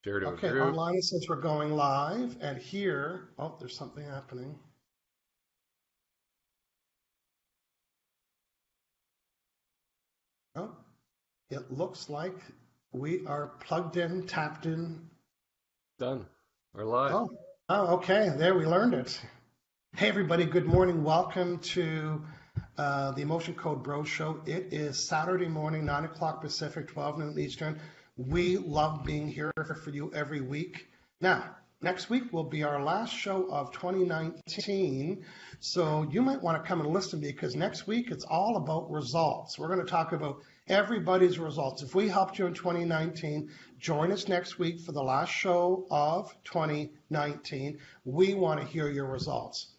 Share to a Okay, group. online it says we're going live, and here, oh, there's something happening. Oh, it looks like we are plugged in, tapped in. Done. We're live. Oh, okay, there we learned it. Hey, everybody, good morning. Welcome to the Emotion Code Bro Show. It is Saturday morning, 9 o'clock Pacific, 12 noon Eastern. We love being here for you every week. Now, next week will be our last show of 2019. So you might want to come and listen because next week it's all about results. We're going to talk about everybody's results. If we helped you in 2019, join us next week for the last show of 2019. We want to hear your results.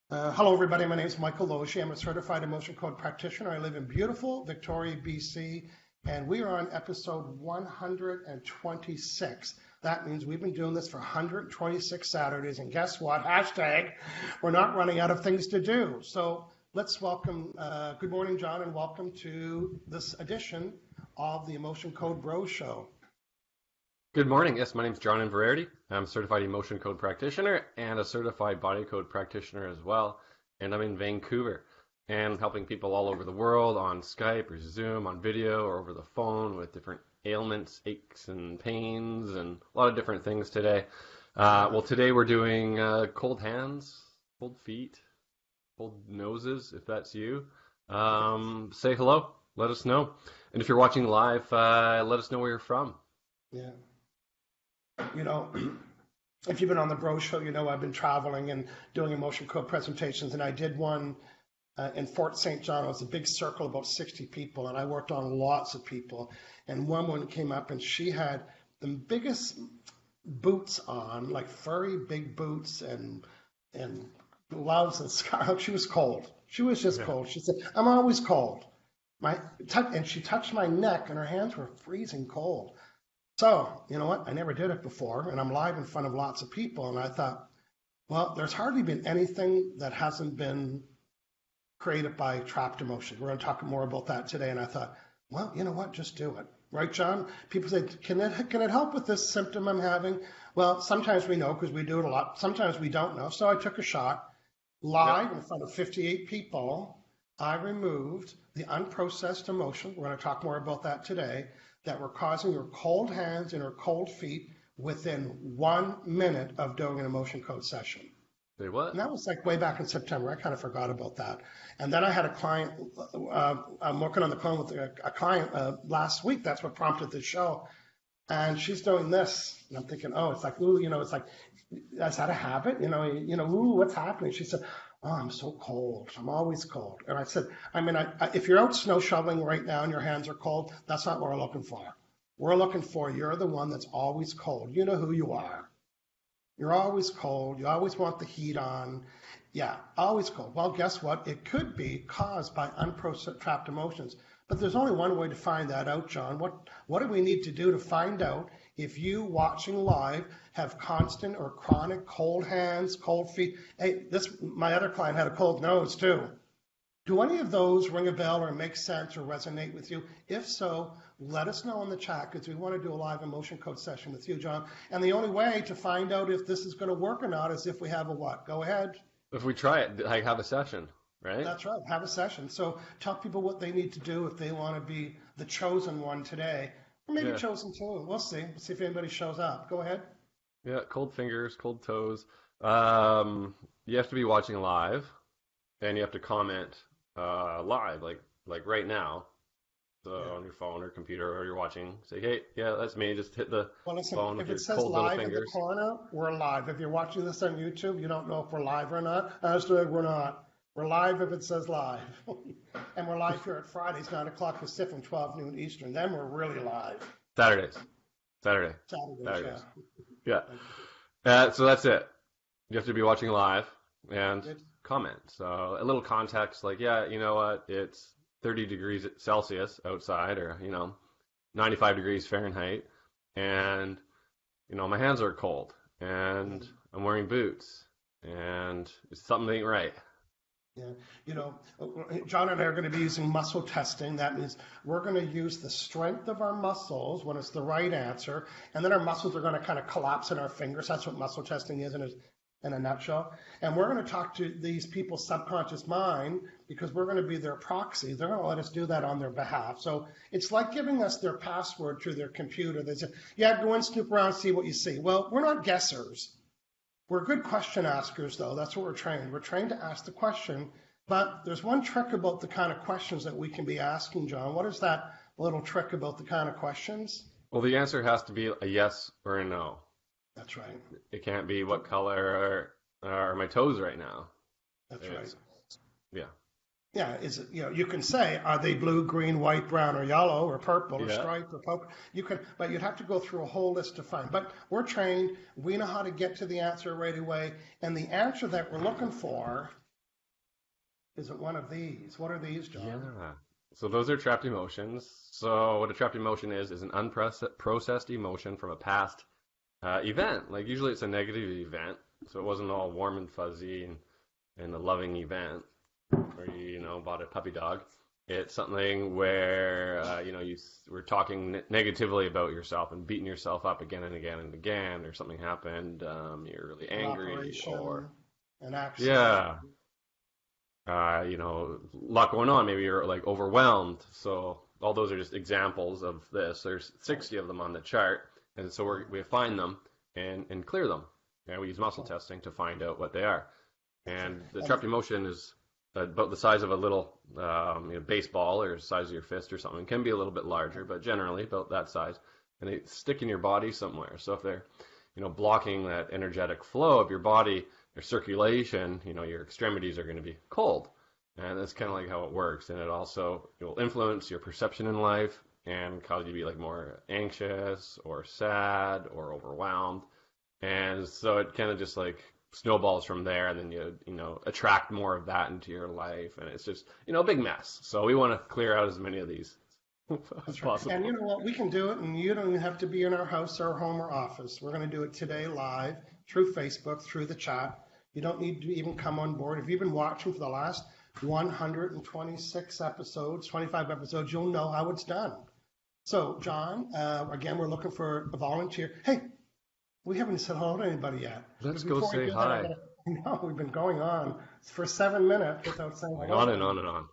Hello, everybody. My name is Michael Logie. I'm a certified emotion code practitioner. I live in beautiful Victoria, BC, and we are on episode 126. That means we've been doing this for 126 Saturdays, and guess what? Hashtag, we're not running out of things to do. So let's welcome, good morning, John, and welcome to this edition of the Emotion Code Bro Show. Good morning. Yes, my name is John Inverarity. I'm a certified emotion code practitioner and a certified body code practitioner as well. And I'm in Vancouver and helping people all over the world on Skype or Zoom, on video or over the phone with different ailments, aches and pains, and a lot of different things today. Well, today we're doing cold hands, cold feet, cold noses, if that's you. Say hello. Let us know. And if you're watching live, let us know where you're from. Yeah. You know, if you've been on the Bro Show, you know I've been traveling and doing emotion code presentations, and I did one in Fort St. John. It was a big circle, about 60 people, and I worked on lots of people. And one woman came up, and she had the biggest boots on, like furry big boots and gloves and scarf. She was cold. She was just cold. She said, "I'm always cold." And she touched my neck, and her hands were freezing cold. So, you know what? I never did it before, and I'm live in front of lots of people, and I thought, well, there's hardly been anything that hasn't been created by trapped emotion. We're going to talk more about that today, and I thought, well, you know what? Just do it. Right, John? People say, can it help with this symptom I'm having? Well, sometimes we know because we do it a lot. Sometimes we don't know. So I took a shot live in front of 58 people. I removed the unprocessed emotion. We're going to talk more about that today, that were causing her cold hands and her cold feet within 1 minute of doing an emotion code session. Say what? And that was like way back in September. I kind of forgot about that. And then I had a client, I'm working on the phone with a client last week. That's what prompted the show. And she's doing this. And I'm thinking, oh, it's like, ooh, you know, it's like, is that a habit? Ooh, what's happening? She said, oh, I'm so cold. I'm always cold. And I said, if you're out snow shoveling right now and your hands are cold, that's not what we're looking for. We're looking for you're the one that's always cold. You know who you are. You're always cold. You always want the heat on. Yeah, always cold. Well, guess what? It could be caused by unprocessed trapped emotions. But there's only one way to find that out, John. What do we need to do to find out if you watching live have constant or chronic cold hands, cold feet? Hey, my other client had a cold nose too. Do any of those ring a bell or make sense or resonate with you? If so, let us know in the chat because we want to do a live emotion code session with you, John. And the only way to find out if this is going to work or not is if we have a what? Go ahead. If we try it, like have a session, right? That's right. Have a session. So tell people what they need to do if they want to be the chosen one today, or maybe chosen two. We'll see. We'll see if anybody shows up. Go ahead. Yeah, cold fingers, cold toes. You have to be watching live, and you have to comment live, like right now. So on your phone or computer, or you're watching, say, hey, yeah, that's me. Just hit the phone with if it your says cold little live in the fingers. corner, we're live. If you're watching this on YouTube, you don't know if we're live or not. Hashtag we're not. We're live if it says live. And we're live here at Fridays, 9 o'clock Pacific, 12 noon Eastern. Then we're really live. Saturdays. Saturdays. Yeah. So that's it. You have to be watching live and comment. So a little context, like, yeah, you know what? It's 30 degrees Celsius outside, or 95 degrees Fahrenheit, and my hands are cold, and I'm wearing boots, and something ain't right. Yeah, you know, John and I are going to be using muscle testing. That means we're going to use the strength of our muscles when it's the right answer, and then our muscles are going to kind of collapse in our fingers. That's what muscle testing is in a nutshell. And we're going to talk to these people's subconscious mind because we're going to be their proxy. They're going to let us do that on their behalf. So it's like giving us their password to their computer. They say, yeah, go and snoop around, see what you see. Well, we're not guessers. We're good question askers, though. That's what we're trained. We're trained to ask the question. But there's one trick about the kind of questions that we can be asking, John. What is that little trick about the kind of questions? Well, the answer has to be a yes or a no. That's right. It can't be what color are my toes right now. That's right. Yeah. Yeah, is it, you can say, are they blue, green, white, brown, or yellow, or purple, or Yeah. striped, or poke? You can, but you'd have to go through a whole list to find. But we're trained. We know how to get to the answer right away. And the answer that we're looking for isn't one of these. What are these, John? Yeah. So those are trapped emotions. So what a trapped emotion is an unprocessed emotion from a past event. Like usually it's a negative event, so it wasn't all warm and fuzzy and a loving event where you bought a puppy dog. It's something where you were talking negatively about yourself and beating yourself up again and again and again, or something happened. You're really angry, or an accident. yeah. Lot going on. Maybe you're like overwhelmed. So all those are just examples of this. There's 60 of them on the chart, and so we find them and clear them. And we use muscle testing to find out what they are. And the trapped emotion is about the size of a little baseball, or the size of your fist or something. It can be a little bit larger, but generally about that size. And they stick in your body somewhere. So if they're blocking that energetic flow of your body, your circulation, your extremities are going to be cold. And that's kind of like how it works. And it also will influence your perception in life and cause you to be like more anxious or sad or overwhelmed. And so it kind of just like snowballs from there, and then you attract more of that into your life, and it's just a big mess. So we want to clear out as many of these as possible. And you know what? We can do it, and you don't even have to be in our house or home or office. We're going to do it today live through Facebook, through the chat. You don't need to even come on board. If you've been watching for the last 126 episodes, 25 episodes, you'll know how it's done. So, John, again, we're looking for a volunteer. Hey, we haven't said hello to anybody yet. Let's go say hi. No, we've been going on for 7 minutes without saying hello. On and on and on.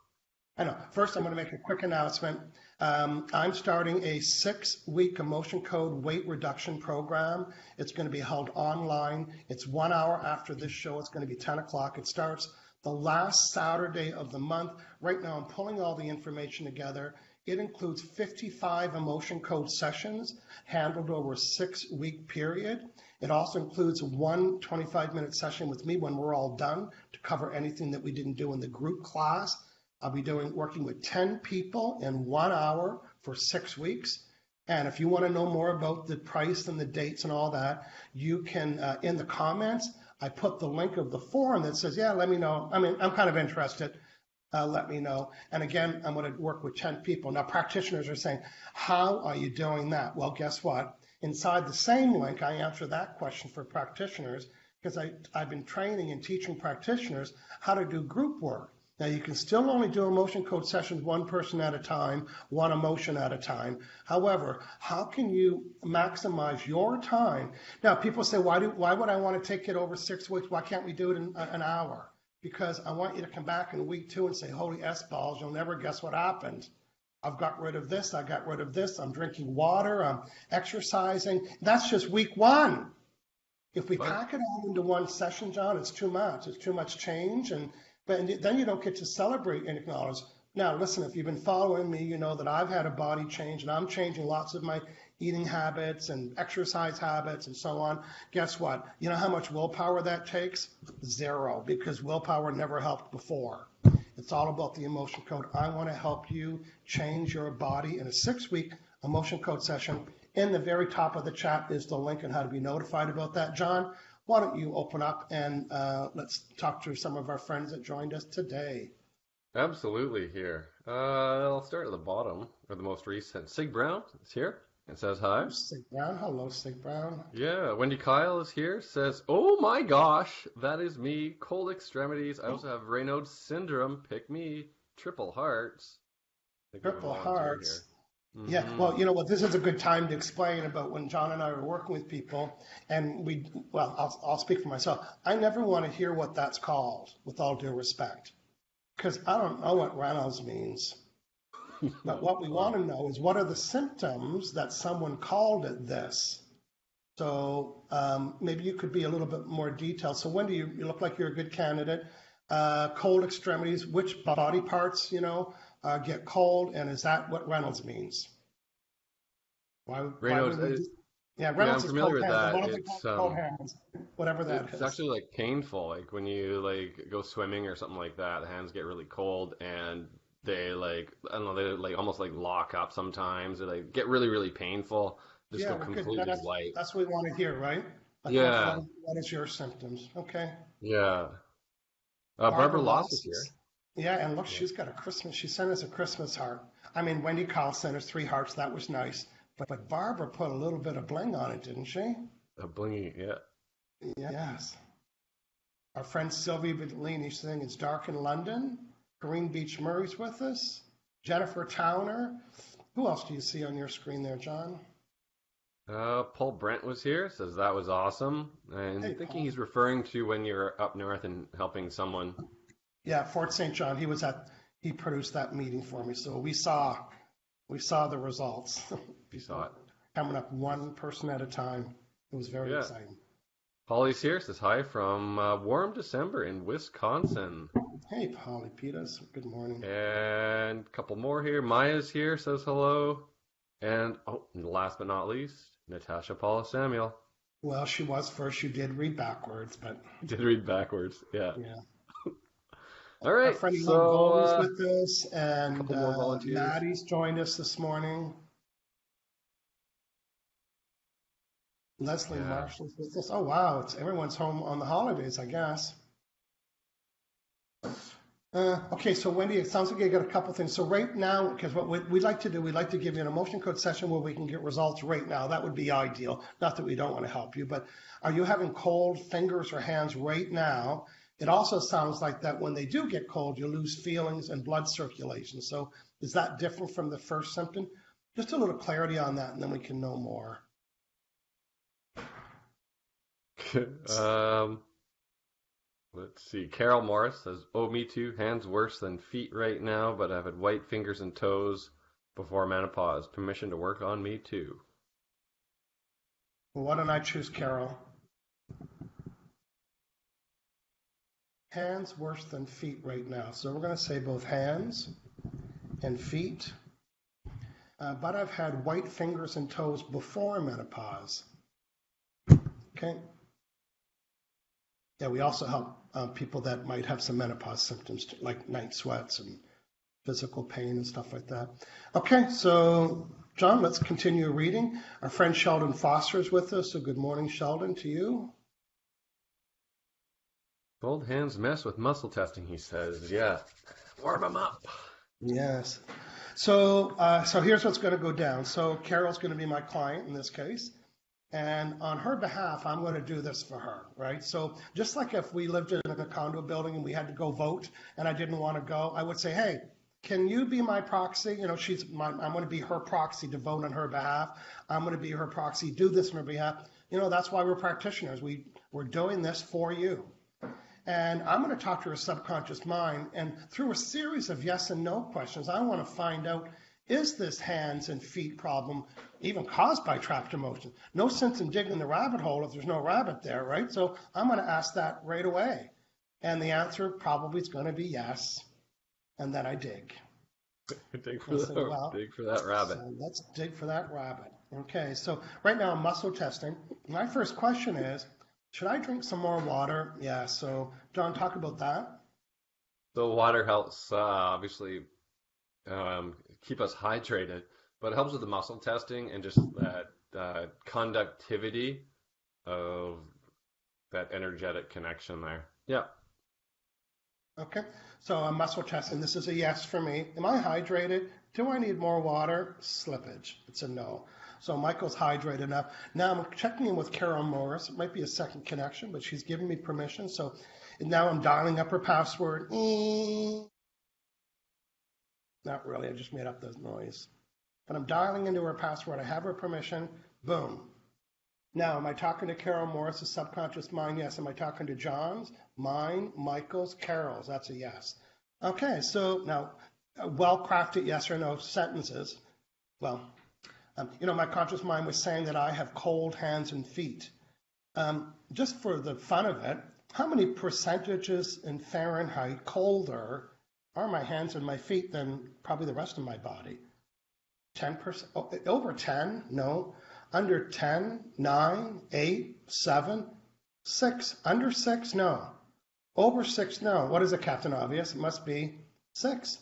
I know. First, I'm going to make a quick announcement. I'm starting a 6-week emotion code weight reduction program. It's going to be held online. It's 1 hour after this show. It's going to be 10 o'clock. It starts the last Saturday of the month. Right now, I'm pulling all the information together. It includes 55 emotion code sessions handled over a 6-week period. It also includes one 25-minute session with me when we're all done to cover anything that we didn't do in the group class. I'll be working with 10 people in 1 hour for 6 weeks. And if you want to know more about the price and the dates and all that, you can, in the comments, I put the link of the forum that says, yeah, let me know. I mean, I'm kind of interested. Let me know. And again, I'm going to work with 10 people. Now, practitioners are saying, how are you doing that? Well, guess what? Inside the same link, I answer that question for practitioners because I've been training and teaching practitioners how to do group work. Now, you can still only do emotion code sessions one person at a time, one emotion at a time. However, how can you maximize your time? Now, people say, why would I want to take it over 6 weeks? Why can't we do it in an hour? Because I want you to come back in week 2 and say, holy S-balls, you'll never guess what happened. I've got rid of this, I got rid of this, I'm drinking water, I'm exercising. That's just week 1. If we pack it all into one session, John, it's too much. It's too much change, but then you don't get to celebrate and acknowledge. Now, listen, if you've been following me, you know that I've had a body change, and I'm changing lots of my eating habits and exercise habits and so on. Guess what? You know how much willpower that takes? 0, because willpower never helped before. It's all about the emotion code. I want to help you change your body in a 6-week emotion code session. In the very top of the chat is the link on how to be notified about that. John, why don't you open up and let's talk to some of our friends that joined us today. Absolutely here. I'll start at the bottom, or the most recent. Sig Brown is here. and says hi. Sig Brown. Hello, Sig Brown. Yeah, Wendy Kyle is here, says, "Oh my gosh, that is me. Cold extremities. I also have Raynaud's syndrome. Pick me. Triple hearts." I think we have a Purple volunteer here. Hearts. Yeah, Mm-hmm. well, you know what? This is a good time to explain about when John and I were working with people, and well, I'll speak for myself. I never want to hear what that's called, with all due respect, because I don't know what Reynolds means. But what we want to know is what are the symptoms that someone called it this? So maybe you could be a little bit more detailed. So Wendy, you look like you're a good candidate. Cold extremities, which body parts, get cold, and is that what Reynolds means? Why Raynaud's, would we do? Yeah, yeah, I'm Reynolds is familiar cold with hands, but that. what are they called? Cold hands, whatever that It's is. actually like painful. Like when you like go swimming or something like that, the hands get really cold and they like I don't know, they like almost like lock up sometimes. They like get really, really painful. Just Yeah, go we're good. completely white. That's what we want to hear, right? Like Yeah, what is your symptoms? Okay. yeah. Barbara Barbara Loss is here. Loss. Yeah, and look, Yeah. she's got a Christmas. She sent us a Christmas heart. I mean, Wendy Kyle sent us 3 hearts. That was nice. But Barbara put a little bit of bling on it, didn't she? A blingy, yeah. Yes. Our friend Sylvia Bellini saying it's dark in London. Green Beach Murray's with us. Jennifer Towner. Who else do you see on your screen there, John? Paul Brent was here, says that was awesome. Hey, And thinking Paul. he's referring to when you're up north and helping someone. Yeah, Fort St. John. He produced that meeting for me. So we saw the results. If you saw it. Coming up one person at a time. It was very Yeah. exciting. Polly's here, says hi from warm December in Wisconsin. Hey, Polly Peters. Good morning. And a couple more here. Maya's here, says hello. And last but not least, Natasha Paula Samuel. Well, she was first. You did read backwards, but Did read backwards. Yeah. yeah. All Our right. friend Ellen So Bowley's a with us, and couple more volunteers. Maddie's joined us this morning. Leslie Yeah. Marshall's with us. Oh, wow. Everyone's home on the holidays, I guess. Okay, so Wendy, it sounds like you got a couple things. So right now, because what we'd like to do, we'd like to give you an emotion code session where we can get results right now. That would be ideal. Not that we don't want to help you, but are you having cold fingers or hands right now? It also sounds like that when they do get cold, you lose feelings and blood circulation. So is that different from the first symptom? Just a little clarity on that, and then we can know more. Let's see. Carol Morris says, "Oh, me too. Hands worse than feet right now, but I've had white fingers and toes before menopause. Permission to work on me too." Well, why don't I choose Carol? Hands worse than feet right now. So we're going to say both hands and feet. But I've had white fingers and toes before menopause. Okay. Yeah, we also help people that might have some menopause symptoms, like night sweats and physical pain and stuff like that. Okay, so John, let's continue reading. Our friend Sheldon Foster is with us, so good morning, Sheldon, to you. Cold hands mess with muscle testing, he says. Yeah. Warm them up. Yes. So here's what's going to go down. So Carol's going to be my client in this case. And on her behalf, I'm going to do this for her, right? So just like if we lived in a condo building and we had to go vote and I didn't want to go, I would say, hey, can you be my proxy? You know, I'm going to be her proxy to vote on her behalf. I'm going to be her proxy, do this on her behalf. You know, that's why we're practitioners. We're doing this for you. And I'm going to talk to her subconscious mind. And through a series of yes and no questions, I want to find out, is this hands and feet problem even caused by trapped emotion? No sense in digging the rabbit hole if there's no rabbit there, right? So I'm going to ask that right away. And the answer probably is going to be yes. And then I dig. Dig for that rabbit. So let's dig for that rabbit. Okay, so right now I'm muscle testing. My first question is, should I drink some more water? Yeah, so John, talk about that. So water helps, obviously, keep us hydrated, but it helps with the muscle testing and just that conductivity of that energetic connection there. Yeah. Okay, so I'm muscle testing. This is a yes for me. Am I hydrated? Do I need more water? Slippage. It's a no. So Michael's hydrated enough. Now I'm checking in with Carol Morris. It might be a second connection, but she's giving me permission. So now I'm dialing up her password. Not really, I just made up the noise. But I'm dialing into her password. I have her permission. Boom. Now, am I talking to Carol Morris' subconscious mind? Yes. Am I talking to John's? Mine, Michael's, Carol's? That's a yes. Okay, so now, well-crafted yes or no sentences. Well, my conscious mind was saying that I have cold hands and feet. Just for the fun of it, how many percentages in Fahrenheit colder are my hands and my feet than probably the rest of my body? 10%? Oh, over 10? No. Under 10? 9? 8? 7? 6? Under 6? No. Over 6? No. What is it, Captain Obvious? It must be 6.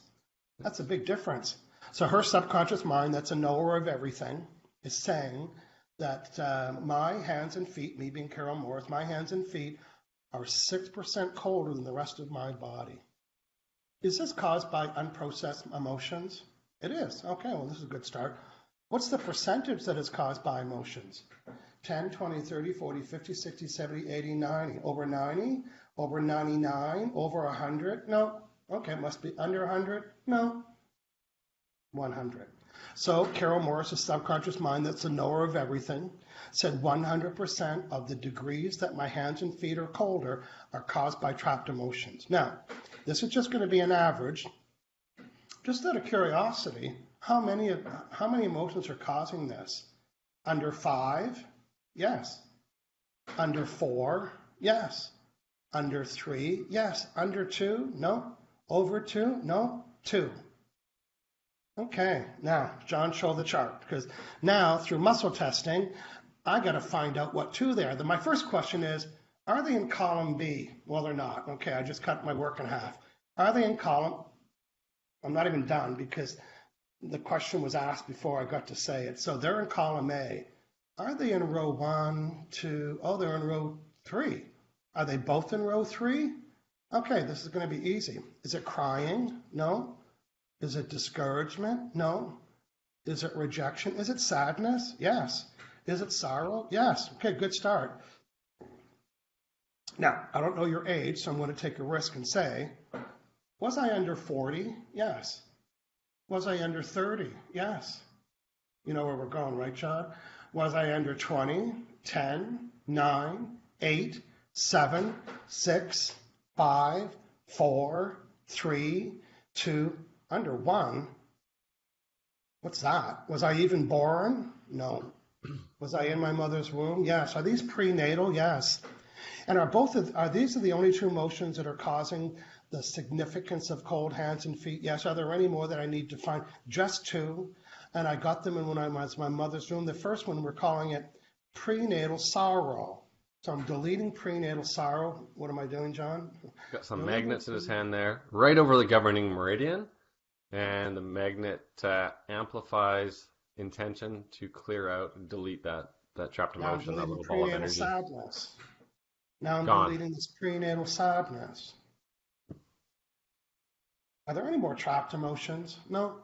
That's a big difference. So her subconscious mind, that's a knower of everything, is saying that my hands and feet, me being Carol Morris, my hands and feet are 6% colder than the rest of my body. Is this caused by unprocessed emotions? It is. Okay, well, this is a good start. What's the percentage that is caused by emotions? 10, 20, 30, 40, 50, 60, 70, 80, 90. Over 90? Over 99? Over 100? No. Okay, it must be under 100? No. 100. So Carol Morris' subconscious mind, that's a knower of everything, said 100% of the degrees that my hands and feet are colder are caused by trapped emotions. Now, this is just going to be an average. Just out of curiosity, how many emotions are causing this? Under 5? Yes. Under 4? Yes. Under 3? Yes. Under 2? No. Over 2? No. 2. Okay, now, John, show the chart, because now, through muscle testing, I got to find out what 2 they are. My first question is, are they in column B? Well, they're not. Okay, I just cut my work in half. Are they in column? I'm not even done, because the question was asked before I got to say it. So they're in column A. Are they in row 1, 2? Oh, they're in row 3. Are they both in row 3? Okay, this is going to be easy. Is it crying? No. Is it discouragement? No. Is it rejection? Is it sadness? Yes. Is it sorrow? Yes. Okay, good start. Now, I don't know your age, so I'm going to take a risk and say, was I under 40? Yes. Was I under 30? Yes. You know where we're going, right, John? Was I under 20, 10, 9, 8, 7, 6, 5, 4, 3, 2, under 1? What's that? Was I even born? No. Was I in my mother's womb? Yes. Are these prenatal? Yes. And are these the only 2 emotions that are causing the significance of cold hands and feet? Yes. Are there any more that I need to find? Just 2. And I got them in when I was in my mother's womb. The first one, we're calling it prenatal sorrow. So I'm deleting prenatal sorrow. What am I doing, John? Got some magnets in his hand there, right over the governing meridian. And the magnet amplifies intention to clear out and delete that trapped emotion, that little ball of energy. Sadness. Now I'm Gone. deleting this prenatal sadness. Are there any more trapped emotions? No.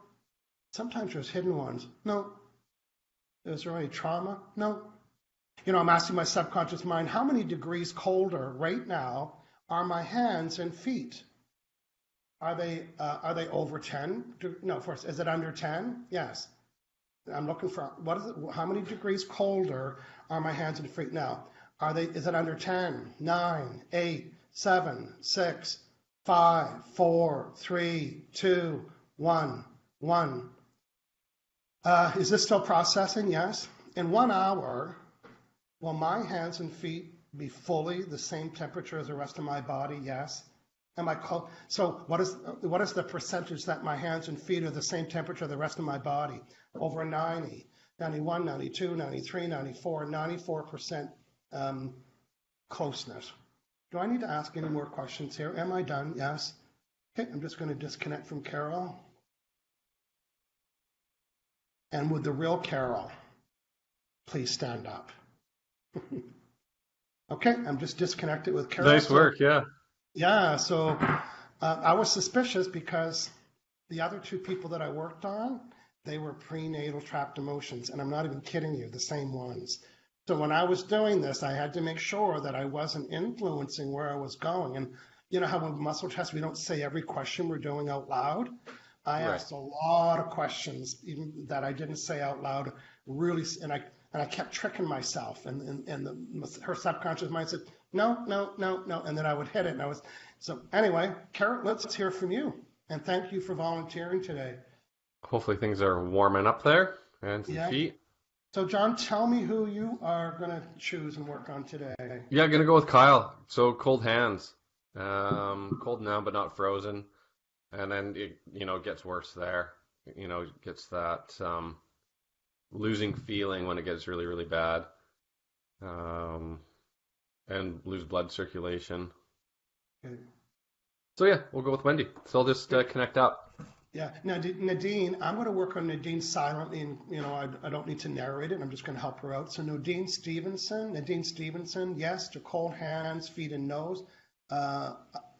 Sometimes there's hidden ones. No. Is there any trauma? No. I'm asking my subconscious mind, how many degrees colder right now are my hands and feet? Are they over 10? No, first, is it under 10? Yes. I'm looking for, how many degrees colder are my hands and feet now? Is it under 10, 9, 8, 7, 6, 5, 4, 3, 2, 1, 1. Is this still processing? Yes. In 1 hour, will my hands and feet be fully the same temperature as the rest of my body? Yes. So what is the percentage that my hands and feet are the same temperature as the rest of my body? Over 90, 91, 92, 93, 94, 94% closeness. Do I need to ask any more questions here? Am I done? Yes. Okay, I'm just going to disconnect from Carol. And would the real Carol please stand up? Okay, I'm just disconnected with Carol. Nice work, yeah. Yeah, so I was suspicious because the other 2 people that I worked on They were prenatal trapped emotions, and I'm not even kidding you, the same ones. So when I was doing this, I had to make sure that I wasn't influencing where I was going. And you know how when muscle tests, we don't say every question we're doing out loud? I Right. asked a lot of questions even that I didn't say out loud, really, and I kept tricking myself, her subconscious mind said, no, no, no, no, and then I would hit it, and I was so anyway. Carrot, let's hear from you, and thank you for volunteering today. Hopefully things are warming up there. Hands and Yeah. feet. So John, tell me who you are going to choose and work on today. Yeah, gonna go with Kyle. So cold hands. Cold now, but not frozen. And then it, gets worse there. Gets that losing feeling when it gets really, really bad. Um, and lose blood circulation. Okay. So yeah, we'll go with Wendy. So I'll just connect up. Yeah. Now, Nadine, I'm going to work on Nadine silently, and I don't need to narrate it. I'm just going to help her out. So Nadine Stevenson, yes to cold hands, feet, and nose.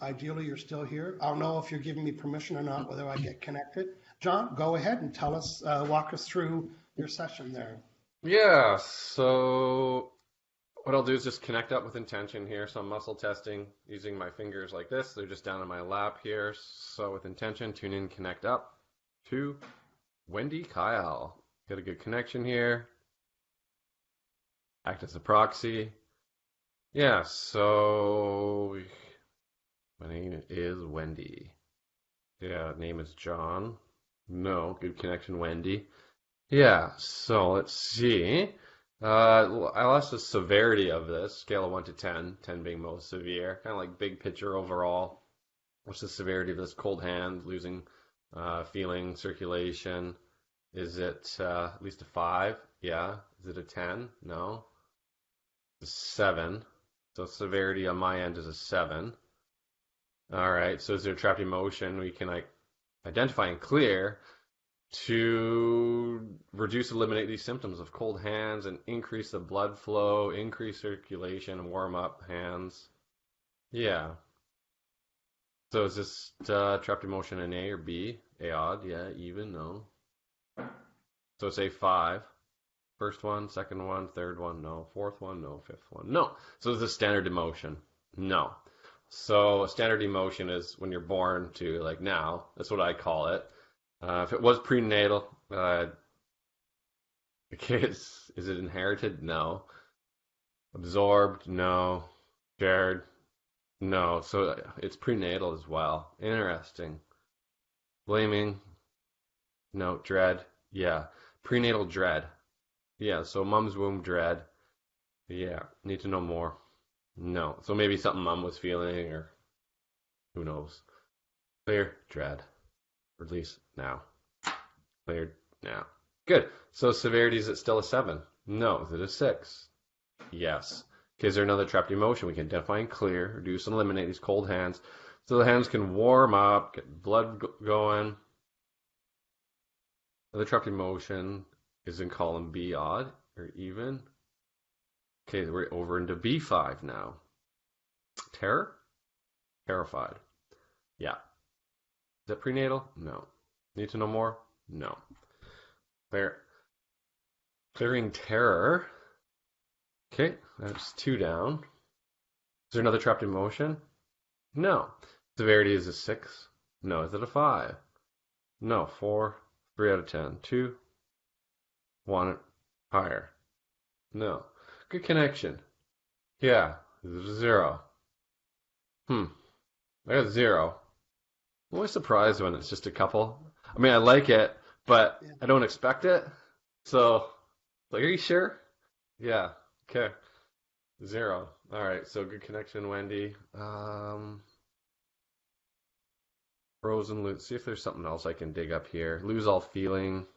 Ideally, you're still here. I'll know if you're giving me permission or not, whether I get connected. John, go ahead and tell us, walk us through your session there. Yeah, so what I'll do is just connect up with intention here. So I'm muscle testing using my fingers like this. They're just down in my lap here. So with intention, tune in, connect up to Wendy Kyle. Get a good connection here. Act as a proxy. Yeah, so my name is Wendy. Yeah, name is John. No, good connection, Wendy. Yeah, so let's see. I'll ask the severity of this, scale of 1 to 10, 10 being most severe, kind of like big picture overall. What's the severity of this cold hand, losing feeling, circulation? Is it at least a 5? Yeah. Is it a 10? No. It's a 7. So severity on my end is a 7. All right, so is there trapped emotion we can identify and clear to reduce, eliminate these symptoms of cold hands and increase the blood flow, increase circulation, warm up hands. Yeah. So is this trapped emotion an A or B? A odd, yeah, even, no. So say 5. First one, second one, third one, no. Fourth one, no. Fifth one, no. So is this standard emotion? No. So a standard emotion is when you're born to now. That's what I call it. If it was prenatal, the kids, is it inherited? No. Absorbed? No. Shared? No. So it's prenatal as well. Interesting. Blaming? No. Dread? Yeah. Prenatal dread. Yeah. So mom's womb dread. Yeah. Need to know more. No. So maybe something mom was feeling, or who knows. Clear dread. Release now. Cleared now. Good. So severity, is it still a 7? No. Is it a 6? Yes. Okay, is there another trapped emotion? We can identify and clear, reduce and eliminate these cold hands so the hands can warm up, get blood going. Another trapped emotion is in column B, odd or even. Okay, we're over into B5 now. Terror? Terrified. Yeah. Is that prenatal? No. Need to know more? No. Clearing terror. Okay, that's 2 down. Is there another trapped emotion? No. Severity is a 6? No. Is it a 5? No. 4. 3 out of 10. 2. 1. Higher. No. Good connection. Yeah. Is it a 0? I got 0. I'm always surprised when it's just a couple. I mean, I like it, but Yeah. I don't expect it. So, are you sure? Yeah. Okay. 0. All right. So good connection, Wendy. Frozen lose. See if there's something else I can dig up here. Lose all feeling.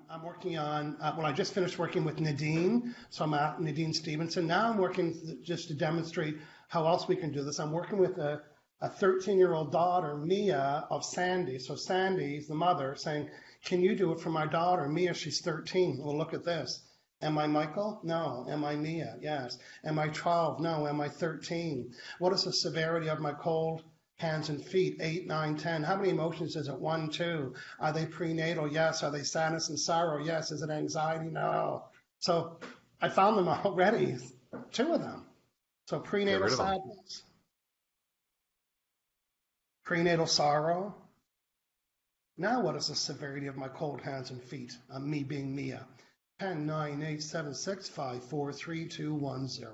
I'm working on, well, I just finished working with Nadine, so I'm at Nadine Stevenson. Now I'm working just to demonstrate how else we can do this. I'm working with a 13-year-old daughter, Mia, of Sandy. So Sandy's the mother saying, can you do it for my daughter? Mia, she's 13. Well, look at this. Am I Michael? No. Am I Mia? Yes. Am I 12? No. Am I 13? What is the severity of my cold Hands and feet, 8, 9, 10. How many emotions is it? 1, 2. Are they prenatal? Yes. Are they sadness and sorrow? Yes. Is it anxiety? No. So I found them already, 2 of them. So Get prenatal rid of them. sadness, prenatal sorrow. Now what is the severity of my cold hands and feet? Me being Mia. 10, 9, 8, 7, 6, 5, 4, 3, 2, 1, 0.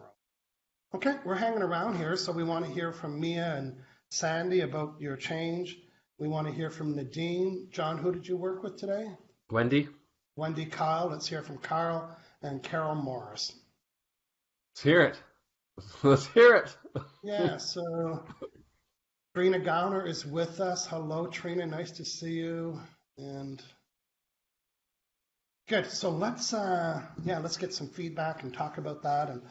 Okay, we're hanging around here, so we want to hear from Mia and Sandy about your change. We want to hear from Nadine. John, who did you work with today? Wendy, Wendy, Kyle. Let's hear from Carl and Carol Morris. let's hear it. Let's hear it. Yeah, so Trina Gowner is with us. Hello, Trina. Nice to see you. And good. So let's get some feedback and talk about that. And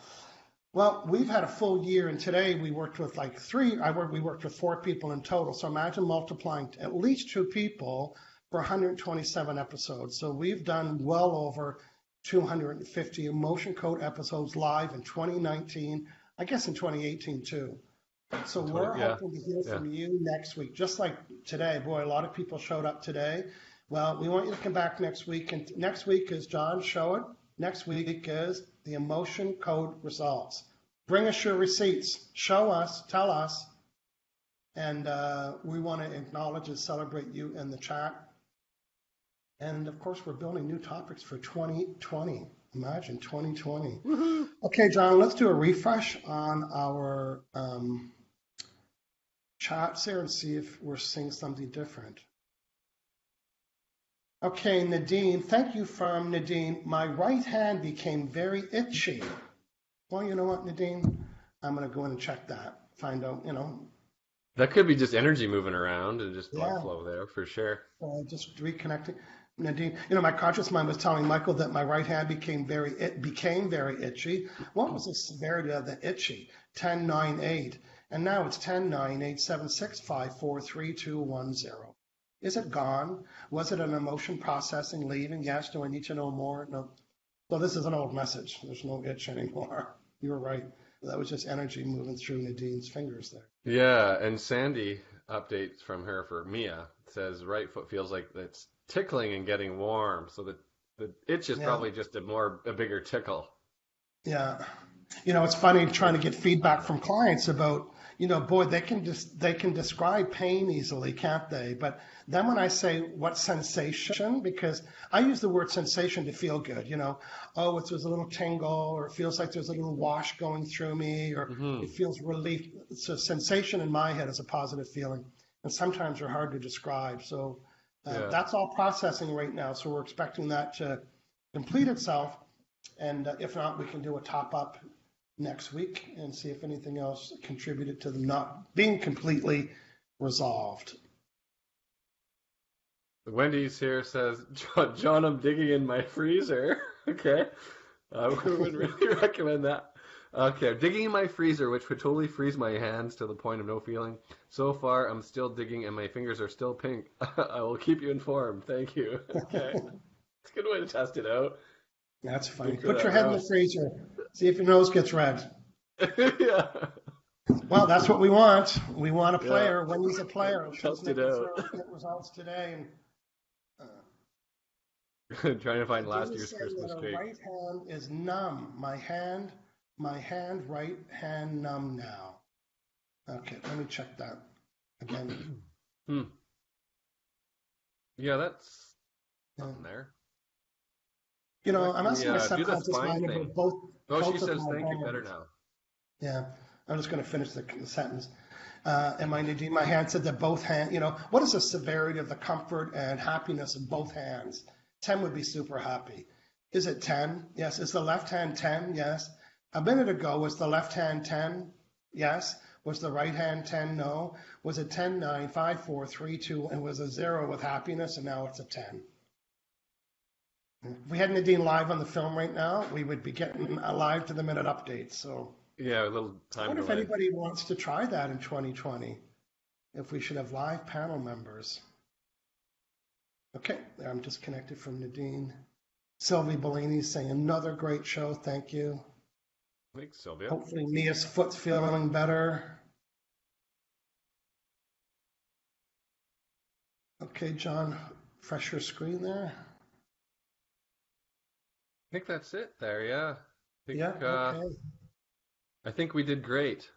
well, we've had a full year, and today we worked with we worked with 4 people in total. So imagine multiplying at least 2 people for 127 episodes. So we've done well over 250 emotion code episodes live in 2019, I guess in 2018 too. So we're Yeah, hoping to hear yeah. from you next week, just like today. Boy, a lot of people showed up today. Well, we want you to come back next week, and next week is John, show it. Next week is the emotion code results. Bring us your receipts. Show us, tell us, and we want to acknowledge and celebrate you in the chat. And of course, we're building new topics for 2020. Imagine 2020. Woohoo. Okay, John, let's do a refresh on our chats here and see if we're seeing something different. Okay, Nadine, thank you from Nadine. My right hand became very itchy. Well, you know what, Nadine? I'm going to go in and check that, find out, That could be just energy moving around and just blood yeah, flow there for sure. just reconnecting. Nadine, my conscious mind was telling Michael that my right hand became very itchy. What was the severity of the itchy? 10, 9, 8. And now it's 10, 9, 8, 7, 6, 5, 4, 3, 2, 1, 0. Is it gone? Was it an emotion processing leaving? Yes. Do I need to know more? No. So this is an old message. There's no itch anymore. You were right. That was just energy moving through Nadine's fingers there. Yeah, and Sandy updates from her for Mia says right foot feels like it's tickling and getting warm, so the itch is Yeah. probably just a bigger tickle. Yeah. It's funny trying to get feedback from clients about, boy, they can describe pain easily, can't they? But then when I say what sensation, because I use the word sensation to feel good, oh, there's a little tingle, or it feels like there's a little wash going through me, or Hmm. it feels relief. So sensation in my head is a positive feeling, and sometimes they're hard to describe. So Yeah. that's all processing right now. So we're expecting that to complete itself. And if not, we can do a top up next week and see if anything else contributed to them not being completely resolved. Wendy's here says, John, I'm digging in my freezer. Okay. We would really recommend that. Okay, I'm digging in my freezer, which would totally freeze my hands to the point of no feeling. So far, I'm still digging and my fingers are still pink. I will keep you informed. Thank you. Okay. It's a good way to test it out. That's funny. Look for Put your that head in the roast. freezer. See if your nose gets red. Yeah. Well, that's what we want. We want a Yeah. player. Wendy's a player. She's Test it making out. sure we get results today. And Trying to find last Nadine year's saying Christmas that her cake. right hand is numb. My right hand numb now. Okay, let me check that again. Hmm. Yeah, that's Yeah. something there. I'm asking my Do the subconscious spine mind thing. about Oh, she both of says my thank you better hands. now. Yeah, I'm just going to finish the sentence. And my hand said that both hands, what is the severity of the comfort and happiness of both hands? 10 would be super happy. Is it 10? Yes. Is the left hand 10? Yes. A minute ago, was the left hand 10? Yes. Was the right hand 10? No. Was it 10, 9, 5, 4, 3, 2, and was a 0 with happiness, and now it's a 10? If we had Nadine live on the film right now, we would be getting a live to the minute updates. So Yeah, a little I time wonder if delay. anybody wants to try that in 2020, if we should have live panel members. Okay, I'm disconnected from Nadine. Sylvie Bellini saying another great show. Thank you. Thanks, Sylvia. Hopefully Mia's foot's feeling better. Okay, John, refresh your screen there. I think that's it there. Yeah. Yeah, okay. I think we did great.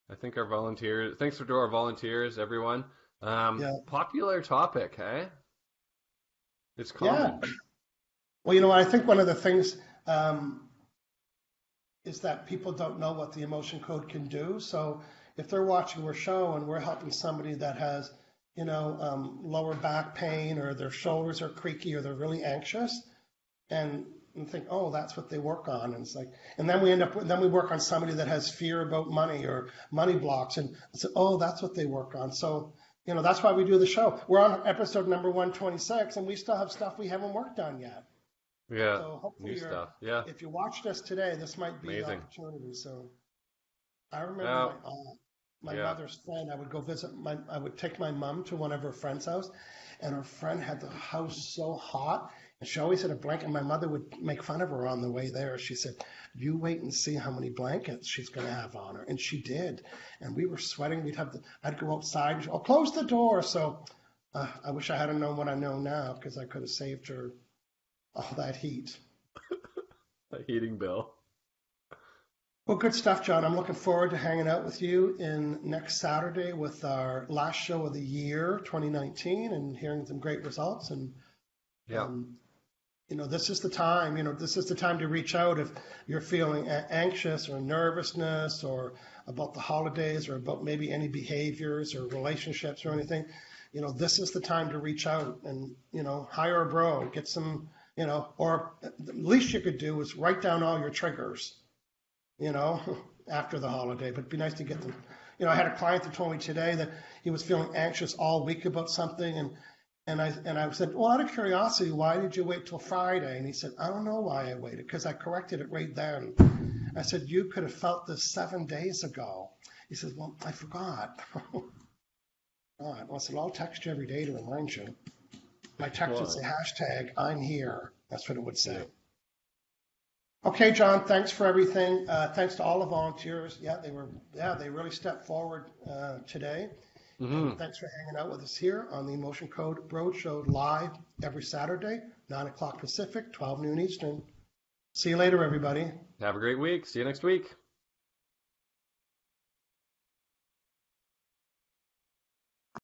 I think our volunteers. Thanks to our volunteers, everyone. Yeah, Popular topic, hey? It's yeah. common. Well, I think one of the things um, is that people don't know what the emotion code can do. So if they're watching our show and we're helping somebody that has, lower back pain or their shoulders are creaky or they're really anxious, and think, oh, that's what they work on. And it's like, and then we work on somebody that has fear about money or money blocks, and say, oh, that's what they work on. So, that's why we do the show. We're on episode number 126, and we still have stuff we haven't worked on yet. Yeah. So hopefully New stuff. Yeah. if you watched us today, this might be the Amazing. opportunity. So I remember Now, my yeah. mother's friend. I would go visit I would take my mom to one of her friend's house, and her friend had the house so hot, and she always had a blanket. My mother would make fun of her on the way there. She said, "You wait and see how many blankets she's going to have on her," and she did. And we were sweating. I'd go outside. And she'd, oh, close the door. So I wish I had known what I know now because I could have saved her all that heat. A heating bill. Well, good stuff, John. I'm looking forward to hanging out with you in next Saturday with our last show of the year, 2019, and hearing some great results. And, Yeah. this is the time, this is the time to reach out if you're feeling anxious or nervousness or about the holidays or about maybe any behaviors or relationships or anything. This is the time to reach out and, hire a bro, get some, or the least you could do is write down all your triggers after the holiday, but it'd be nice to get them. I had a client that told me today that he was feeling anxious all week about something, and I said, well, out of curiosity, why did you wait till Friday? And he said, I don't know why I waited, because I corrected it right then. I said, you could have felt this 7 days ago. He says, well, I forgot. All right, well, I said, I'll text you every day to remind you. My text would say hashtag I'm here. That's what it would say. Yeah. Okay, John, thanks for everything. Thanks to all the volunteers. Yeah, they really stepped forward today. And thanks for hanging out with us here on the Emotion Code Roadshow live every Saturday, 9 o'clock Pacific, 12 noon Eastern. See you later, everybody. Have a great week. See you next week.